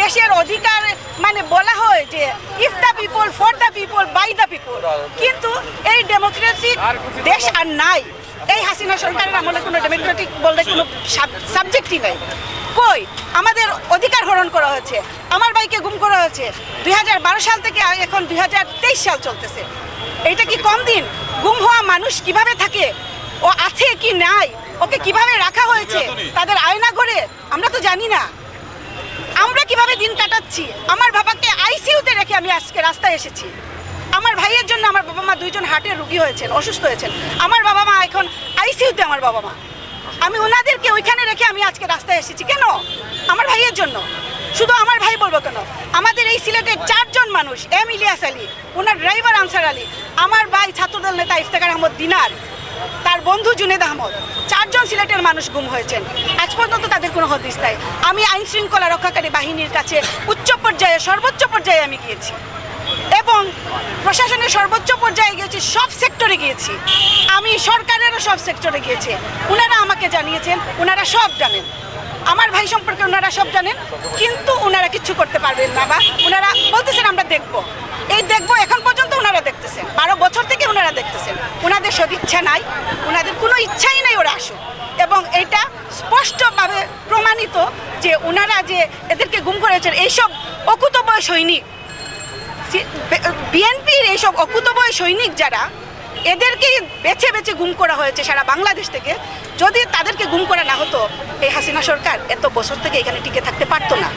দেশের অধিকার মানে বলা হয় যে if the people for the people by the people, কিন্তু এই ডেমোক্রেসিক দেশ আর নাই। এই হাসিনা সরকারের আমলে কোনো ডেমোক্রেটিক বলতে কোনো সাবজেক্টই নাই। কই আমাদের অধিকার হরণ করা হয়েছে, আমার ভাইকে গুম করা হয়েছে 2012 সাল থেকে এখন 2023 সাল চলতেছে। এইটা কি কম দিন? গুম হওয়া মানুষ কিভাবে থাকে, ও আছে কি নাই, ওকে কিভাবে রাখা হয়েছে তাদের আয়না করে আমরা তো জানি না। আমরা কিভাবে দিন কাটাচ্ছি, আমার বাবাকে আইসিইউতে রেখে আমি আজকে রাস্তায় এসেছি। আমার ভাইয়ের জন্য আমার বাবা মা দুইজন হার্টের রোগী হয়েছেন, অসুস্থ হয়েছেন। আমার বাবা মা এখন আইসিইউতে, আমার বাবা মা, আমি ওনাদেরকে ওইখানে রেখে আমি আজকে রাস্তায় এসেছি। কেন? আমার ভাইয়ের জন্য। শুধু আমার ভাই বলবো কেন, আমাদের এই সিলেটের 4 জন মানুষ, এম ইলিয়াস আলী, ওনার ড্রাইভার আনসার আলী, আমার ভাই ছাত্রদল নেতা ইফতেখার আহমদ দিনার, তার বন্ধু জুনেদ আহমদ, 4 জন সিলেটের মানুষ গুম হয়েছেন। আজ পর্যন্ত তাদের কোনো হদিস নাই। আমি আইন শৃঙ্খলা রক্ষাকারী বাহিনীর কাছে উচ্চ পর্যায়ে, সর্বোচ্চ পর্যায়ে আমি গিয়েছি এবং প্রশাসনের সর্বোচ্চ পর্যায়ে গিয়েছি, সব সেক্টরে গিয়েছি, আমি সরকারেরও সব সেক্টরে গিয়েছি। ওনারা আমাকে জানিয়েছেন ওনারা সব জানেন, আমার ভাই সম্পর্কে ওনারা সব জানেন, কিন্তু ওনারা কিচ্ছু করতে পারবেন না, বা ওনারা বলতেছেন আমরা দেখব। এই দেখব এখন পর্যন্ত ওনারা দেখতেছেন, 12 বছর থেকে ওনারা দেখতেছেন। ওনাদের সদিচ্ছা নাই, ওনাদের কোনো ইচ্ছাই নাই ওরা আসুক। এবং এটা স্পষ্টভাবে প্রমাণিত যে ওনারা যে এদেরকে গুম করেছেন, এইসব অকুতোভয় সৈনিক, বিএনপির এইসব অকুতোভয় সৈনিক যারা, এদেরকেই বেছে বেছে গুম করা হয়েছে সারা বাংলাদেশ থেকে। যদি তাদেরকে গুম করা না হতো, এই হাসিনা সরকার এত বছর থেকে এখানে টিকে থাকতে পারতো না।